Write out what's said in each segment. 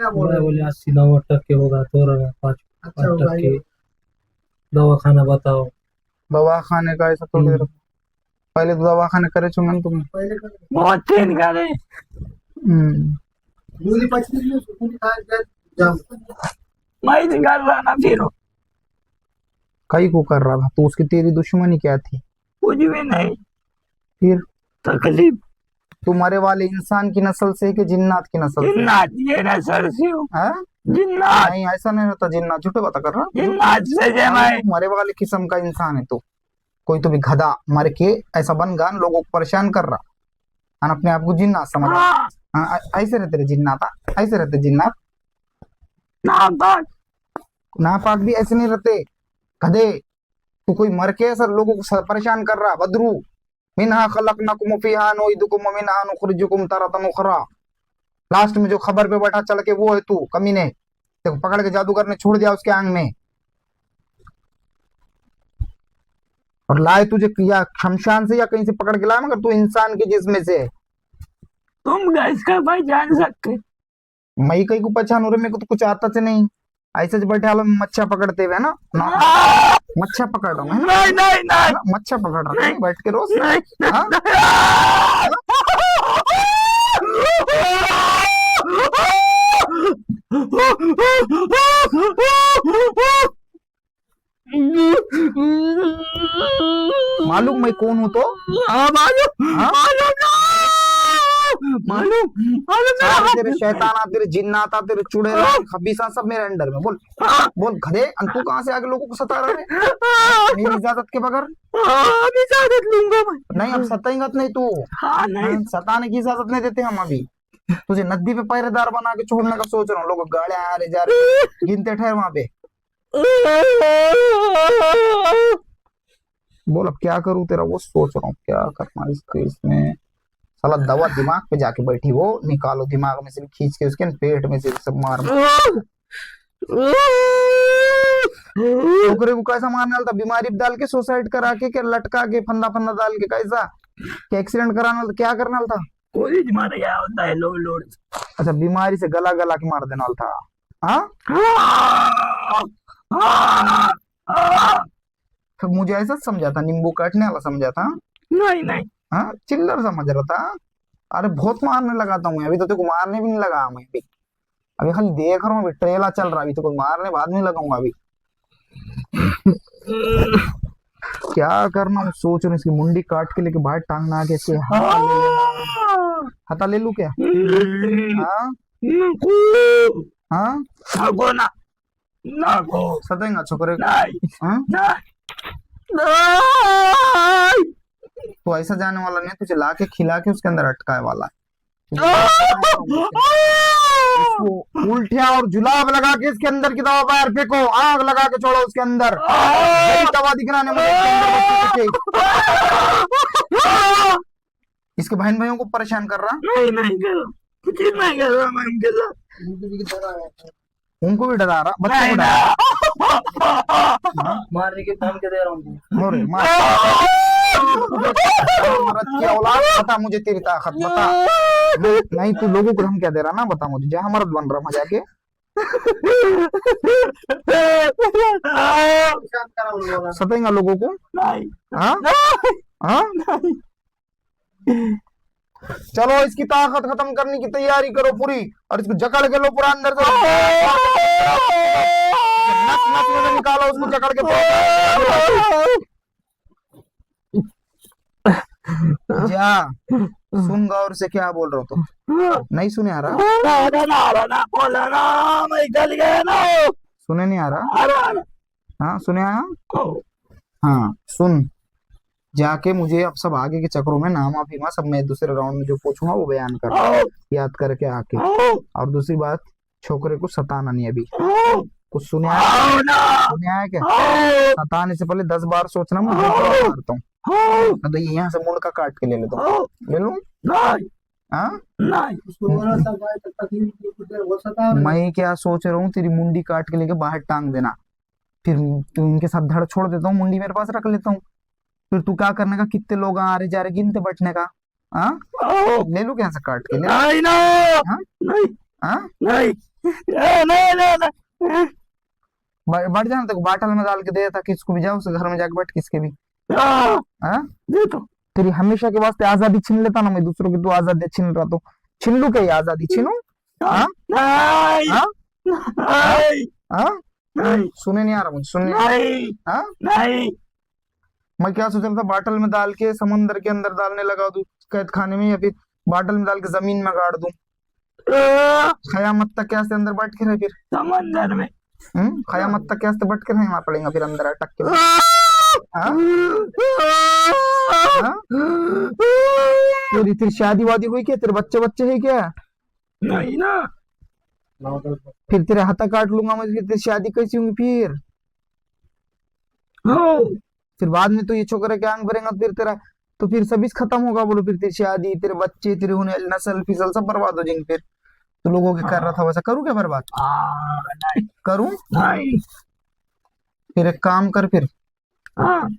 क्या बोल मैं रहे हो? बोले 80-90% होगा तो रहा पाँच अच्छा पाँच होगा ये। टक्के दवा खाना बताओ। दवा खाने का ऐसा थोड़ी देर पहले तो दवा खाने करे चुन तुम। पहले कर बहुत चेन करे। मूली पचती नहीं उसको मूली खा के जाओ। मैं तो कर रहा ना फिर कई को कर रहा था तो उसकी तेरी दुश्मनी क्या थी? कुछ भी नहीं फिर तकलीफ। तुम्हारे वाले इंसान की नस्ल से कि जिन्नात की नस्ल से? जिन्नात ये ना सर से हो। हैं? जिन्नात नहीं ऐसा नहीं रहता, जिन्नात झूठे बात कर रहा। जिन्नात से जे मैं तुम्हारे वाले किस्म का इंसान है तो कोई तो भी गधा मर के ऐसा बन गया लोगों को परेशान कर रहा और अपने आप को जिन्नात समझ रहा। हाँ हाँ, ऐसे रहते रे जिन्नात, ऐसे रहते जिन्नात। नापाक नापाक भी ऐसे नहीं रहते गधे। तू कोई मर के ऐसा लोगों को परेशान कर रहा बदरू। मिनहा खलकनाकुम फिहा नुइदुकुम व मिनहा नुखरिजुकुम तारतन उखरा। लास्ट में जो खबर पे बैठा चल के वो है तू कमीने। देखो पकड़ के जादूगर ने छोड़ दिया उसके आंग में और लाए तुझे या शमशान से या कहीं से पकड़ के लाए, मगर तू इंसान के जिस्म से है। तुम गैस का भाई जान सकते। मैं कहीं को पहचान हो रहे, मेरे को तो कुछ आता से नहीं। ऐसे जो बैठे हाल में मच्छा पकड़ते हुए ना ना मच्छा पकड़ रहा हूँ मैं नहीं नहीं नहीं ना, मच्छा पकड़ रहा हूँ बैठ के रोज। नहीं हाँ? मालूम मैं कौन हूँ तो? मालूम हाँ? मालूम सारे तेरे शैताना तेरे जिन्नाता तेरे चुड़ैल खबीसा सब मेरे अंडर में। बोल बोल गधे, तू कहाँ से आगे लोगों को सता रहा है मेरी इजाजत के बगैर? अभी इजाजत लूंगा मैं। नहीं अब सताएंगा तो नहीं तू। हाँ नहीं सताने की इजाजत नहीं देते हम अभी। तुझे नदी पे पहरेदार बना के छोड़ने का सोच रहा हूँ। लोग गाड़े आ रहे जा रहे गिनते ठहर वहां पे। बोल अब क्या करूं तेरा वो सोच रहा हूँ क्या करना इसके इसमें। साला दवा दिमाग पे जाके बैठी, वो निकालो दिमाग में से भी खींच के उसके पेट में से सब मार। छोकरे को कैसा मारने वाला था? बीमारी डाल के सुसाइड करा के क्या लटका के फंदा फंदा डाल के कैसा क्या एक्सीडेंट कराने वाला था? क्या करने वाला था? कोई मार गया होता है लोड लोड। अच्छा बीमारी से गला गला के मार देने वाला था। हाँ तो मुझे ऐसा समझा था, नींबू काटने वाला समझा था। नहीं नहीं हाँ चिल्लर समझ रहा था। अरे बहुत मारने लगा था मैं, अभी तो तेरे को मारने भी नहीं लगा मैं भी। अभी खाली देख रहा हूँ, अभी ट्रेला चल रहा, अभी तो कोई मारने बाद में लगाऊंगा अभी। क्या करना मैं सोच रहा हूँ, इसकी मुंडी काट के लेके बाहर टांगना आगे से हता ले लू क्या? हाँ हाँ नाको ना नाको सतेंगा छोकरे को? नहीं हाँ नहीं तो ऐसा जाने वाला नहीं, तुझे ला के खिला के उसके अंदर अटकाए वाला है। इसको उल्टिया और जुलाब लगा के इसके अंदर की दवा बाहर फेंको, आग लगा के छोड़ो उसके अंदर। यही दवा दिखना मुझे इसके अंदर इसके बहन भाइयों को परेशान कर रहा। नहीं नहीं कर कुछ नहीं कर रहा मैं उनके साथ। उनको भी डरा रहा, बच्चों को नहीं डरा। मारने की धमकी दे रहा हूँ। अरे मार की औलाद, बता मुझे तेरी ताकत बता। नहीं तू लोगों को हम क्या दे रहा ना, बता मुझे जहां मर्द बन रहा मजा के। सतेंगा लोगों को? नहीं हाँ हाँ चलो इसकी ताकत खत्म करने की तैयारी करो पूरी और इसको जकड़ के लो पूरा अंदर से। नस नस में से निकालो उसको जकड़ के। जा सुन गौर से क्या बोल रहा हूँ तो नहीं सुने आ रहा? सुने नहीं आ रहा? हाँ सुने आया? हाँ सुन, जाके मुझे अब सब आगे के चक्रों में नामा फीमा सब मैं दूसरे राउंड में जो पूछूंगा वो बयान कर याद करके आके। और दूसरी बात, छोकरे को सताना नहीं अभी। कुछ सुने आया क्या? सताने से पहले 10 बार सोचना, मैं मारता हूँ तो यहाँ से मुंड का काट के ले लेता हूँ। ले लूं? हाँ मैं क्या सोच रहा हूँ, तेरी मुंडी काट के लेके बाहर टांग देना, फिर तू इनके साथ धड़ छोड़ देता हूँ, मुंडी मेरे पास रख लेता हूँ। फिर तू क्या करने का, कितने लोग आ रहे जा रहे गिनते बैठने का। हाँ ले लू कैसे काट के ले? नहीं हाँ? नहीं हाँ? नहीं नहीं बढ़ जाना, तेको बाटल में डाल के दे था, किसको भी जाओ उसे घर में जाके बैठ, किसके भी। हाँ दे तो तेरी हमेशा के वास्ते आजादी छीन लेता ना मैं दूसरों की, तू आजादी छीन रहा तो छीन लू क्या, ये आजादी छीनू? हाँ नहीं हाँ नहीं हाँ नहीं सुने नहीं आ रहा मुझे, सुनने। नहीं हाँ नहीं मैं क्या सोच रहा था, बाटल में डाल के समंदर के अंदर डालने लगा दूं कैद खाने में, या फिर बाटल में डाल के जमीन में गाड़ दूं, कयामत तक क्या अंदर बैठ के रहे फिर। समंदर में कयामत तक क्या बैठ के रहना पड़ेगा फिर अंदर अटक के। हाँ हाँ तेरी शादी वादी हुई क्या, तेरे बच्चे बच्चे है क्या? नहीं ना फिर तेरे हाथा काट लूंगा मैं, फिर तेरी शादी कैसी होंगी फिर? हो फिर बाद में तो ये छोकरे के आंग भरेगा, फिर तेरा तो फिर सभी खत्म होगा, बोलो फिर तेरी शादी, तेरे बच्चे, तेरे होने वाली नस्ल फिसल सब बर्बाद हो जाएंगे फिर। तो लोगों के कर रहा था वैसा करूँ क्या बर्बाद? नहीं करूं? नहीं फिर एक काम कर, फिर हाँ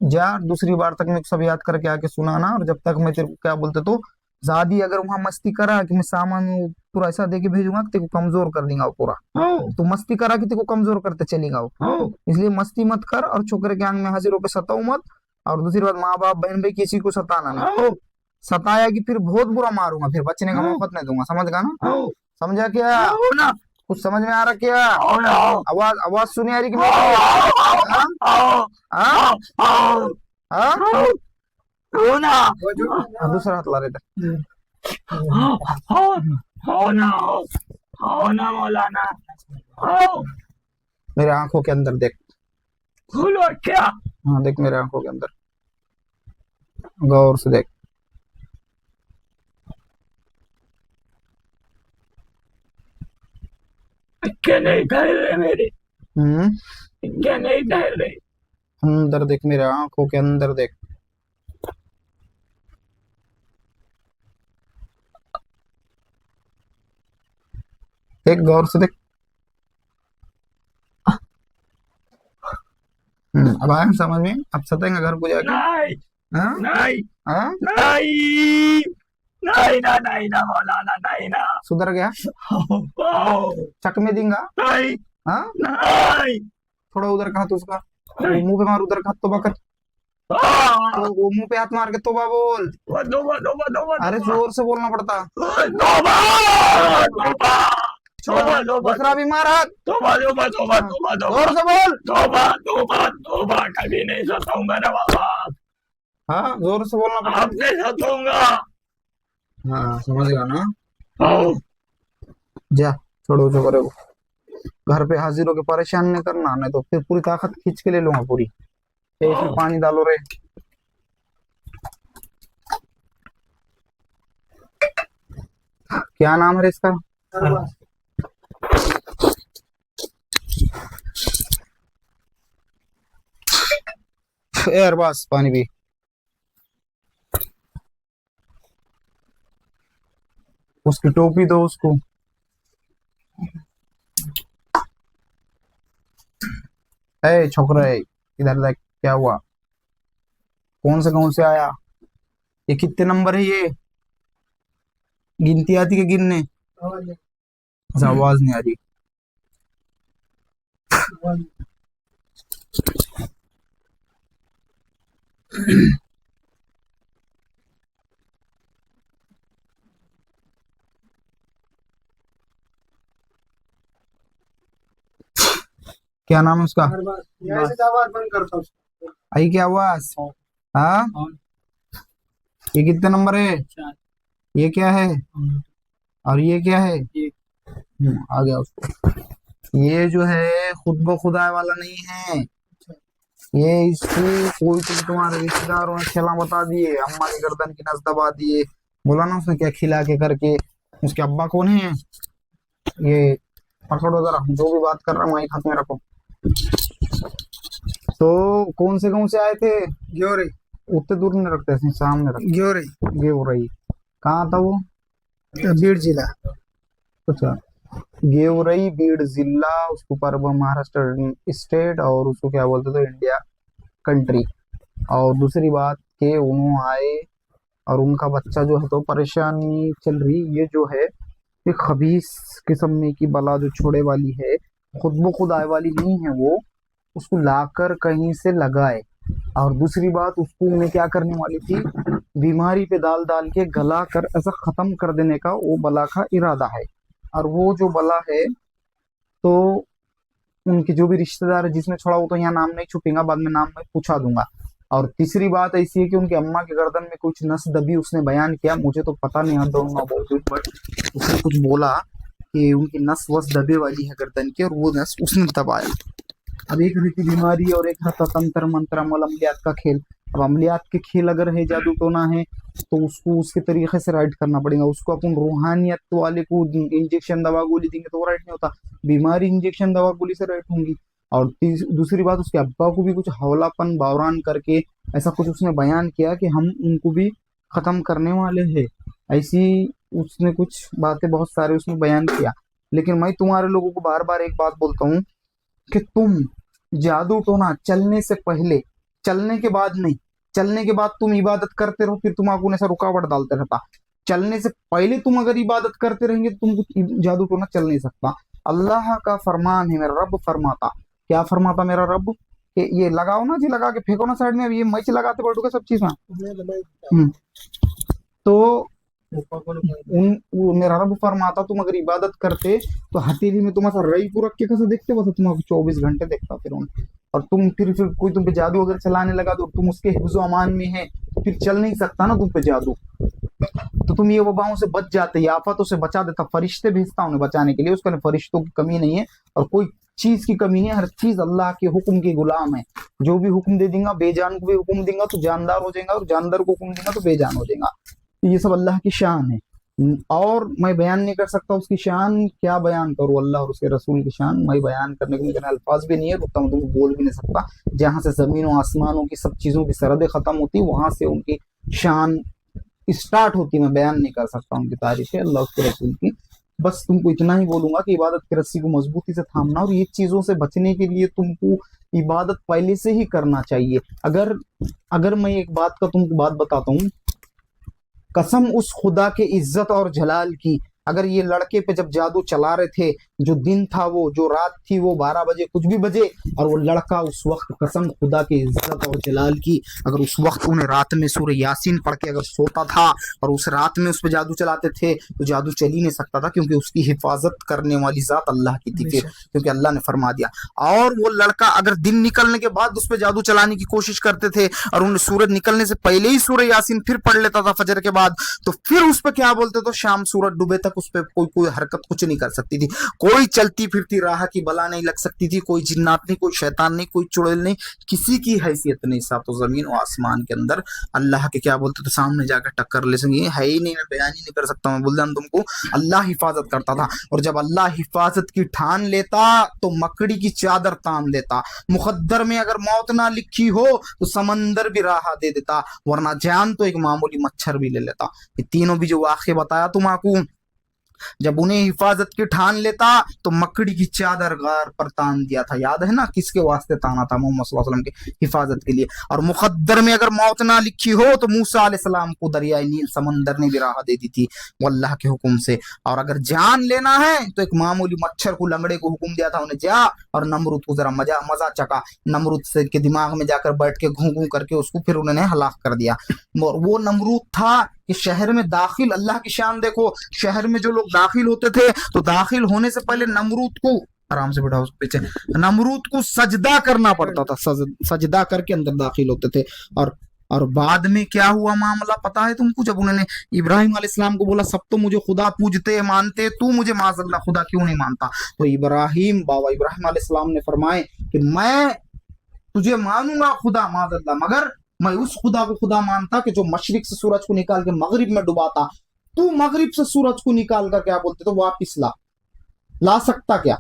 जा दूसरी बार तक मैं सब याद करके आके सुनाना, और जब तक मैं तेरे को क्या बोलते तो ज्यादा अगर वहां मस्ती करा कि मैं सामान पूरा ऐसा दे के भेजूंगा कि तेरे को कमजोर कर देगा वो पूरा। हो तो मस्ती करा कि तेरे को कमजोर करते चलेगा वो, हो इसलिए मस्ती मत कर, और छोकरे के आंग में हाजिर होकर सताओ मत। और दूसरी बात, माँ बाप बहन भाई किसी को सताना नहीं, हो सताया कि फिर बहुत बुरा मारूंगा, फिर बचने का मौका नहीं दूंगा, समझ गया ना? हो समझा क्या? हो ना कुछ समझ में आ रहा क्या? हो ना आवाज आवाज सुनी आ रही कि हो मेरी? हाँ हो हाँ हो हाँ हो ना हाँ, दूसरा हाथ ला रहे थे। हो ना हो ना मौलाना हो मेरे आंखों के अंदर देख, खोलो क्या हाँ देख मेरे आंखों के अंदर, गौर से देख। क्या नहीं ठहर रहे मेरे, हम्म क्या नहीं ठहर रहे। अंदर देख, मेरे आंखों के अंदर देख। देख गौर से देख। अब आया समझ में? अब सतेंगे घर को जाके? नहीं हाँ नहीं हाँ नहीं नहीं ना नहीं ना मौलाना नहीं ना सुधर गया? चक में देंगा? नहीं हाँ नहीं थोड़ा उधर का हाथ उसका, वो मुंह पे मार, उधर का हाथ तोबा कर, तो वो मुंह पे हाथ मार के तोबा बोल। अरे जोर से बोलना पड़ता। दूसरा भी मार हाथ, जोर से बोल। कभी नहीं सताऊंगा ना बाबा, हाँ जोर से बोलना पड़ता। अब नहीं सताऊंगा। हाँ समझ गया ना? जा छोड़ो जो करे वो, घर पे हाजिर होके परेशान नहीं करना, नहीं तो फिर पूरी ताकत खींच के ले लूंगा पूरी। इसमें पानी डालो रे। क्या नाम है इसका? यार बस पानी पी। उसकी टोपी दो उसको। ए छोकरा है, इधर देख क्या हुआ, कौन से आया, ये कितने नंबर है ये? गिनती आती है गिनने? अच्छा, आवाज नहीं आ रही। क्या नाम है उसका? आवाज बंद करता हूँ। आई क्या आवाज? हाँ ये कितने नंबर है? ये क्या है और ये क्या है? आ गया उसको। ये जो है खुद ब खुदा वाला नहीं है, ये इसकी कोई तुम्हारे रिश्तेदारों ने खेला बता दिए, अम्मा की गर्दन की नस दबा दिए, बोला ना उसने क्या खिला के करके। उसके अब्बा कौन है? ये पकड़ो जरा, जो भी बात कर रहा हूँ वही हाथ में रखो। तो कौन से आए थे? ग्योरे उतने दूर नहीं रखते, ऐसे सामने रख। ग्योरे ये हो रही कहाँ था वो? बीड जिला। अच्छा, गेवरई बीड जिला, उसको पर्व महाराष्ट्र स्टेट, और उसको क्या बोलते थे इंडिया कंट्री। और दूसरी बात के उन्होंने आए और उनका बच्चा जो है तो परेशानी चल रही, ये जो है ये खबीस किस्म में की बला जो छोड़े वाली है, खुद ब खुद आए वाली नहीं है, वो उसको लाकर कहीं से लगाए। और दूसरी बात, उसको उन्हें क्या करने वाली थी, बीमारी पे डाल डाल के गला कर ऐसा खत्म कर देने का वो बला का इरादा है। और वो जो बला है, तो उनके जो भी रिश्तेदार है जिसने छोड़ा, वो तो यहाँ नाम नहीं छुपेगा, बाद में नाम मैं पूछा दूंगा। और तीसरी बात ऐसी है कि उनकी अम्मा के गर्दन में कुछ नस दबी, उसने बयान किया, मुझे तो पता नहीं, दोनों बट उसने कुछ बोला कि उनकी नस वस दबे वाली है गर्दन की, और वो नस उसने दबाया। अब एक रीति बीमारी और एक था तंत्र मंत्र अमल अमलियात का खेल। अब अमलियात के खेल अगर है, जादू टोना है, तो उसको उसके तरीके से राइट करना पड़ेगा। उसको अपन रूहानियत वाले को इंजेक्शन दवा गोली देंगे तो वो राइट नहीं होता, बीमारी इंजेक्शन दवा गोली से राइट होंगी। और दूसरी बात, उसके अब्बा को भी कुछ हौलापन बावरान करके ऐसा कुछ उसने बयान किया कि हम उनको भी खत्म करने वाले हैं, ऐसी उसने कुछ बातें बहुत सारे उसने बयान किया। लेकिन मैं तुम्हारे लोगों को बार बार एक बात बोलता हूँ कि तुम जादू टोना चलने से पहले, चलने के बाद नहीं, चलने के बाद तुम इबादत करते रहो, फिर तुम आगू ऐसा रुकावट डालते रहता। चलने से पहले तुम अगर इबादत करते रहेंगे तो तुमको जादू टोना चल नहीं सकता। अल्लाह का फरमान है, मेरा रब फरमाता, क्या फरमाता मेरा रब, कि ये लगाओ ना जी, लगा के फेंको ना साइड में, अब ये मैच लगाते बैठोगे सब चीज में। तो वो मेरा रब फरमाता, तुम अगर इबादत करते तो हथेली में तुम ऐसा रई को रख के कैसे देखते, बस तुम 24 घंटे देखता फिर उन्हें। और तुम फिर कोई तुम पे जादू अगर चलाने लगा तो तुम उसके हिफ्ज़ो अमान में है, तो फिर चल नहीं सकता ना तुम पे जादू। तो तुम ये वबाओं से बच जाते, ये आफतों से बचा देता, फरिश्ते भेजता उन्हें बचाने के लिए, उसका फरिश्तों की कमी नहीं है और कोई चीज की कमी नहीं है, हर चीज अल्लाह के हुक्म के गुलाम है। जो भी हुक्म दे देगा, बेजान को भी हुक्म देगा तो जानदार हो जाएगा, और जानदार को हुक्म देगा तो बेजान हो जाएगा। तो ये सब अल्लाह की शान है, और मैं बयान नहीं कर सकता उसकी शान, क्या बयान करूँ अल्लाह और उसके रसूल की शान, मैं बयान करने को मेरे अल्फाज भी नहीं है, रुकता मैं तुमको बोल भी नहीं सकता। जहां से जमीन और आसमानों की सब चीजों की सरहदें खत्म होती, वहां से उनकी शान स्टार्ट होती, मैं बयान नहीं कर सकता उनकी तारीफ है अल्लाह उसके रसूल की। बस तुमको इतना ही बोलूंगा कि इबादत की रस्सी को मजबूती से थामना, और ये चीजों से बचने के लिए तुमको इबादत पहले से ही करना चाहिए। अगर मैं एक बात का तुमको बात बताता हूँ, कसम उस खुदा के इज्जत और जलाल की, अगर ये लड़के पे जब जादू चला रहे थे, जो दिन था वो, जो रात थी वो, 12 बजे कुछ भी बजे, और वो लड़का उस वक्त, कसम खुदा के इज्जत और जलाल की, अगर उस वक्त उन्हें रात में सूरह यासीन पढ़ के अगर सोता था और उस रात में उस पर जादू चलाते थे, तो जादू चल ही नहीं सकता था, क्योंकि उसकी हिफाजत करने वाली जात अल्लाह की थी फिर, क्योंकि अल्लाह ने फरमा दिया। और वो लड़का अगर दिन निकलने के बाद उस पर जादू चलाने की कोशिश करते थे, और उन्हें सूरज निकलने से पहले ही सूरह यासीन फिर पढ़ लेता था फजर के बाद, तो फिर उस पर क्या बोलते, तो शाम सूरज डूबे तक उस पर कोई हरकत कुछ नहीं कर सकती थी, कोई चलती फिरती राह की बला नहीं लग सकती थी, कोई जिन्नात नहीं, कोई शैतान नहीं, कोई चुड़ैल नहीं, किसी की हैसियत नहीं। सातों जमीन और आसमान के अंदर अल्लाह के क्या बोलते थे, सामने जाकर टक्कर ले सकेंगे, है ही नहीं, मैं बयान ही नहीं कर सकता। मैं बोल रहा हूं तुमको, अल्लाह हिफाजत करता था, और जब अल्लाह हिफाजत की ठान लेता तो मकड़ी की चादर तान देता। मुकद्दर में अगर मौत ना लिखी हो तो समंदर भी राह दे देता, वरना जान तो एक मामूली मच्छर भी ले लेता। ये तीनों भी जो वाक़े बताया तुमको, जब उन्हें हिफाजत की ठान लेता तो मकड़ी की चादर गार पर तान दिया था, याद है ना, किसके वास्ते ताना था, मोहम्मद सल्लल्लाहु अलैहि वसल्लम की हिफाजत के लिए। और मुकद्दर में अगर मौत ना लिखी हो तो मूसा अलैहिस्सलाम को दरियाए नील समंदर ने भी राह दे दी थी वो अल्लाह के हुक्म से। और अगर जान लेना है तो एक मामूली मच्छर को, लंगड़े को हुक्म दिया था, उन्हें जा और नमरूद को जरा मजा चका, नमरूद से के दिमाग में जाकर बैठ के घूं घूं करके उसको फिर उन्होंने हलाक कर दिया। वो नमरूद था कि शहर में दाखिल, अल्लाह की शान देखो, शहर में जो लोग दाखिल होते थे तो दाखिल होने से पहले नमरूद को, आराम से बैठा उसके पीछे, नमरूद को सजदा करना पड़ता था, सजदा करके अंदर दाखिल होते थे। और बाद में क्या हुआ मामला पता है तुमको, जब उन्होंने इब्राहिम अलैहिस्सलाम को बोला सब तो मुझे खुदा पूजते मानते, तू मुझे माज़अल्लाह खुदा क्यों नहीं मानता, तो बाबा इब्राहिम अलैहिस्सलाम ने फरमाए कि मैं तुझे मानूंगा खुदा माज़अल्लाह, मगर मैं उस खुदा को खुदा मानता कि जो मशरिक से सूरज को निकाल के मगरिब में डुबाता, तू मगरिब से सूरज को निकाल कर क्या बोलते तो वापिस ला सकता क्या।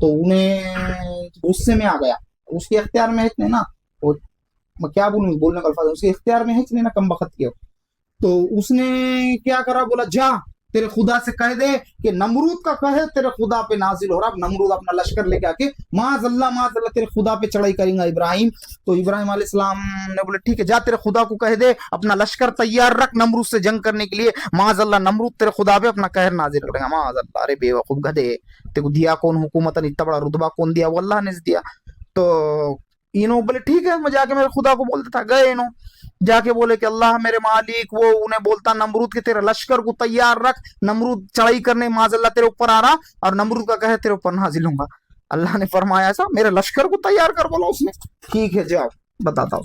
तो उन्हें गुस्से में आ गया, उसके इख्तियार में है इतने ना, वो मैं क्या बोलूं, बोलने का अल्फाज उसके इख्तियार में है इतने ना, कम बखत किया। तो उसने क्या करा, बोला जा तेरे खुदा से कह दे कि नमरूद का कहे तेरे खुदा पे नाजिल हो रहा। अब नमरूद अपना लश्कर लेके आके माज़अल्लाह तेरे खुदा पे चढ़ाई करेगा इब्राहिम। तो इब्राहिम अलैहिस्सलाम ने बोले ठीक है, जा तेरे खुदा को कह दे अपना लश्कर तैयार रख नमरूद से जंग करने के लिए। माज़अल्लाह नमरूद तेरे खुदा पे अपना कहर नाजिल करेगा। माज़अल्लाह, अरे बेवकूफ गधे, तेरे को दिया कौन हुकूमत, इतना बड़ा रुतबा कौन दिया? वो अल्लाह ने दिया। तो इन्हों बोले ठीक है, मैं जाके मेरे खुदा को बोलता था। गए इन्हों जाके बोले कि अल्लाह मेरे मालिक, वो उन्हें बोलता नमरूद के तेरे लश्कर को तैयार रख, नमरूद चढ़ाई करने माज़अल्लाह तेरे ऊपर आ रहा और नमरूद का कहे तेरे ऊपर नाजिल होगा। अल्लाह ने फरमाया ऐसा, मेरे लश्कर को तैयार कर बोला उसने। ठीक है जाओ बताता हूँ।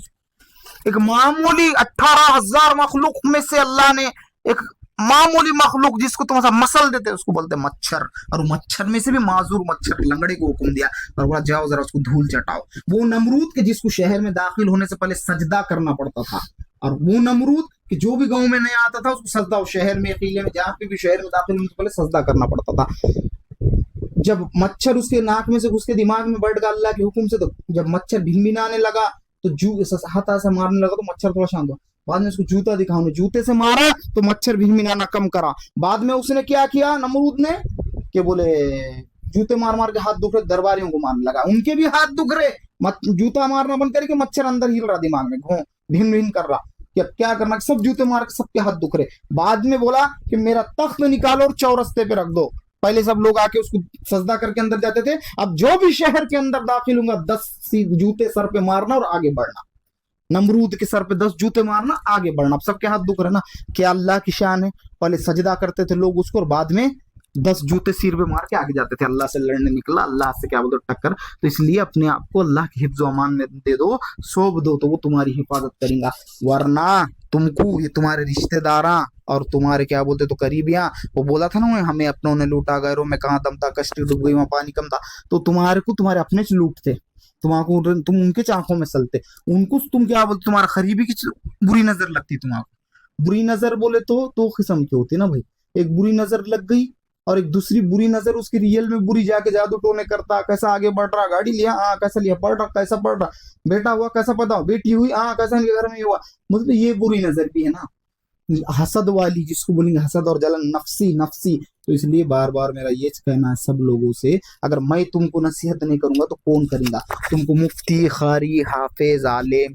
एक मामूली 18,000 मखलूक में से अल्लाह ने एक मामूली मखलूक जिसको तुम ऐसा मसल देते उसको बोलते मच्छर, और मच्छर में से भी माजूर मच्छर लंगड़े को हुक्म दिया और बोला जाओ जरा उसको धूल चटाओ। वो नमरूद के जिसको शहर में दाखिल होने से पहले सजदा करना पड़ता था, और वो नमरूद कि जो भी गांव में नहीं आता था उसको सजदा, शहर में किले में जहाँ पे भी शहर में दाखिल होने से पहले सजदा करना पड़ता था। जब मच्छर उसके नाक में से उसके दिमाग में बैठ गया अल्लाह के हुक्म से, तो जब मच्छर भिनभिनाने लगा तो हाथा से मारने लगा तो मच्छर थोड़ा शांत हुआ। बाद में उसको जूता दिखा, उन्हें जूते से मारा तो मच्छर भिनभिनाना कम करा। बाद में उसने क्या किया नमरूद ने कि बोले जूते मार मार के हाथ दुख रहे, दरबारियों को मारने लगा, उनके भी हाथ दुख रहे, जूता मारना बंद करके मच्छर अंदर हिल रहा दिमाग में, घों भिन भिन कर रहा कि क्या करना, सब जूते मार के सबके हाथ दुख रहे। बाद में बोला कि मेरा तख्त निकालो और चौरस्ते पे रख दो। पहले सब लोग आके उसको सजदा करके अंदर जाते थे, अब जो भी शहर के अंदर दाखिल होगा 10 जूते सर पे मारना और आगे बढ़ना। नमरूद के सर पे 10 जूते मारना, आगे बढ़ना। अब सबके हाथ दुख रहे ना, क्या अल्लाह की शान है। पहले सजदा करते थे लोग उसको और बाद में 10 जूते सिर पे मार के आगे जाते थे। अल्लाह से लड़ने निकला, अल्लाह से क्या बोलते टक्कर। तो इसलिए अपने आप को अल्लाह की हिफ्ज़ व अमान में दे दो, सौंप दो, तो वो तुम्हारी हिफाजत करेगा। वरना तुमको ये तुम्हारे रिश्तेदारा और तुम्हारे क्या बोलते तो करीबियां, वो बोला था ना हमें अपनों ने लूटा, गैरों में कहाँ दम था, कश्ती डूब गई वहां पानी कम था। तो तुम्हारे को तुम्हारे अपने से लूटते, तुम्हारा तुम उनके आंखों में चलते, उनको तुम क्या बोलते तुम्हारा करीबी की बुरी नजर लगती। तुम्हारा बुरी नजर बोले तो किस्म की होती ना भाई, एक बुरी नजर लग गई और एक दूसरी बुरी नजर उसकी रियल में बुरी, जाके जादू टोने करता, कैसा आगे बढ़ रहा, गाड़ी लिया हाँ कैसा लिया, पढ़ रहा कैसा पढ़ रहा, बेटा हुआ कैसा पता, बेटी हुई हाँ कैसा इनके घर में हुआ, मतलब ये बुरी नजर भी है ना, हसद वाली जिसको बोलेंगे, हसद और जलन, नफसी नफसी। तो इसलिए बार बार मेरा ये कहना है सब लोगों से, अगर मैं तुमको नसीहत नहीं करूंगा तो कौन करेगा? तुमको मुफ्ती, खारी, हाफिज, आलिम,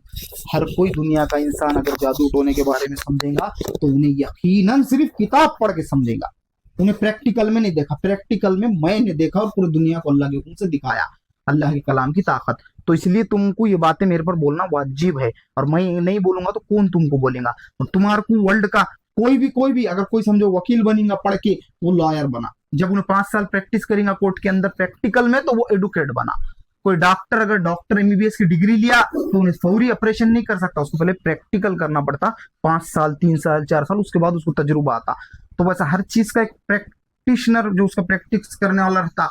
हर कोई दुनिया का इंसान अगर जादू टोने के बारे में समझेगा तो उन्हें यकीनन सिर्फ किताब पढ़ के समझेगा, उन्हें प्रैक्टिकल में नहीं देखा। प्रैक्टिकल में मैंने देखा और पूरी दुनिया को अल्लाह के हुक्म से दिखाया, अल्लाह के कलाम की ताकत। तो इसलिए तुमको ये बातें मेरे पर बोलना वाजिब है, और मैं नहीं बोलूंगा तो कौन तुमको बोलेगा? तुम्हारे को वर्ल्ड का कोई भी अगर कोई समझो वकील बनेगा पढ़ के, वो लॉयर बना, जब उन्हें 5 साल प्रैक्टिस करेगा कोर्ट के अंदर प्रैक्टिकल में तो वो एडवोकेट बना। कोई डॉक्टर अगर डॉक्टर एमबीबीएस की डिग्री लिया तो उन्हें फौरी ऑपरेशन नहीं कर सकता, उसको पहले प्रैक्टिकल करना पड़ता, 5 साल 3 साल 4 साल, उसके बाद उसको तजुर्बा आता। तो वैसा हर चीज का एक प्रैक्टिशनर जो उसका प्रैक्टिस करने वाला रहता,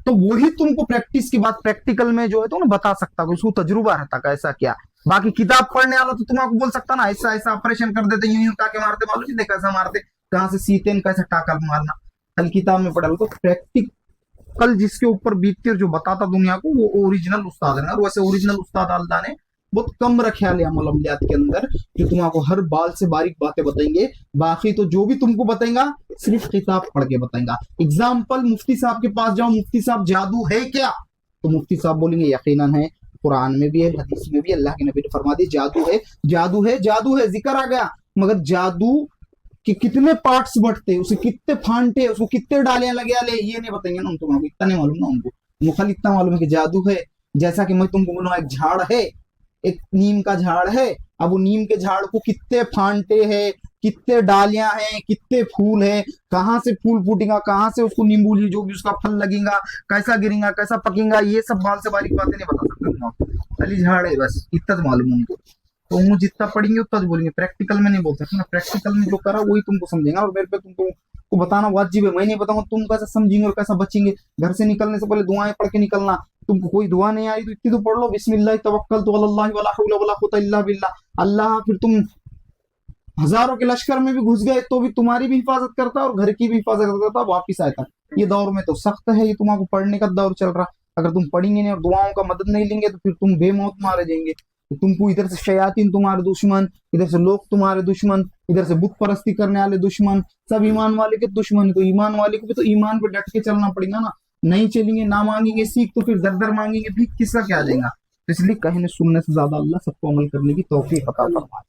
तो वही तुमको प्रैक्टिस के बाद प्रैक्टिकल में जो है तो उन्हें बता सकता, उसको तजुर्बा रहता कैसा क्या। बाकी किताब पढ़ने वाला तो तुम्हारा बोल सकता ना ऐसा ऐसा ऑपरेशन कर देते, यूं यूं टाके मारते, मालूम नहीं कैसा मारते, कहाँ से सीते कैसा टाका मारना, कल किताब में पढ़ा लो। तो प्रैक्टिकल जिसके ऊपर बीतती और जो बताता दुनिया को, वो ओरिजिनल उस्ताद है। और वैसे ओरिजिनल उस्ताद अल्लाह ने बहुत कम रखे अमल अमलियात के अंदर, जो तुमको हर बाल से बारीक बातें बताएंगे। बाकी तो जो भी तुमको बताएगा सिर्फ किताब पढ़ के बताएगा। एग्जाम्पल, मुफ्ती साहब के पास जाओ, मुफ्ती साहब जादू है क्या? तो मुफ्ती साहब बोलेंगे यकीनन है, कुरान में भी है, हदीस में भी, अल्लाह के नबी ने फरमा दी जादू है, जादू है, जादू है, जिक्र आ गया। मगर जादू के कितने पार्ट्स बढ़ते, उसे कितने फांटे, उसको कितने डालियां लगे ले, ये नहीं बताएंगे ना तुमको, इतना नहीं मालूम ना उनको खाली इतना मालूम है कि जादू है। जैसा कि मैं तुमको बोलूँ एक झाड़ है, एक नीम का झाड़ है, अब वो नीम के झाड़ को कितने फांटे हैं, कितने डालियां हैं, कितने फूल है, कहाँ से फूल फूटेगा, कहाँ से उसको नींबू जो भी उसका फल लगेगा, कैसा गिरेगा, कैसा पकेगा, ये सब बाल से बारीक बातें नहीं बता सकते। खाली झाड़ है बस, इतना तो मालूम उनको। तो वो जितना पढ़ेंगे उतना बोलेंगे, प्रैक्टिकल में नहीं बोल सकते ना। प्रैक्टिकल में जो करा वही तुमको समझेगा, और मेरे पे तुमको बताना वाजिब है। मैं नहीं बताऊंगा तुम कैसे समझेंगे और कैसा बचेंगे। घर से निकलने से पहले दुआएं पढ़ के निकलना। तुमको कोई दुआ नहीं आई तो इतनी तो पढ़ लो, बिस्मिल्लाह तवक्कलतु अल्लाह वला हौला वला कुव्वता इल्ला बिल्लाह अल्लाह। फिर तुम हजारों के लश्कर में भी घुस गए तो भी तुम्हारी भी हिफाजत करता और घर की भी हिफाजत करता, वापिस आया था। ये दौर में तो सख्त है, ये तुम्हारा पढ़ने का दौर चल रहा। अगर तुम पढ़ेंगे नहीं और दुआओं का मदद नहीं लेंगे तो फिर तुम बेमौत मारे जाएंगे। तुमको इधर से शयातीन तुम्हारे दुश्मन, इधर से लोग तुम्हारे दुश्मन, इधर से बुत परस्ती करने वाले दुश्मन, सब ईमान वाले के दुश्मन है। तो ईमान वाले को भी तो ईमान पे डट के चलना पड़ेगा ना। नहीं चलेंगे, ना मांगेंगे सीख, तो फिर दर दर मांगेंगे भीख, किसका क्या देगा। तो इसलिए कहने सुनने से ज्यादा अल्लाह सबको अमल करने की तौफीक अता फरमाए।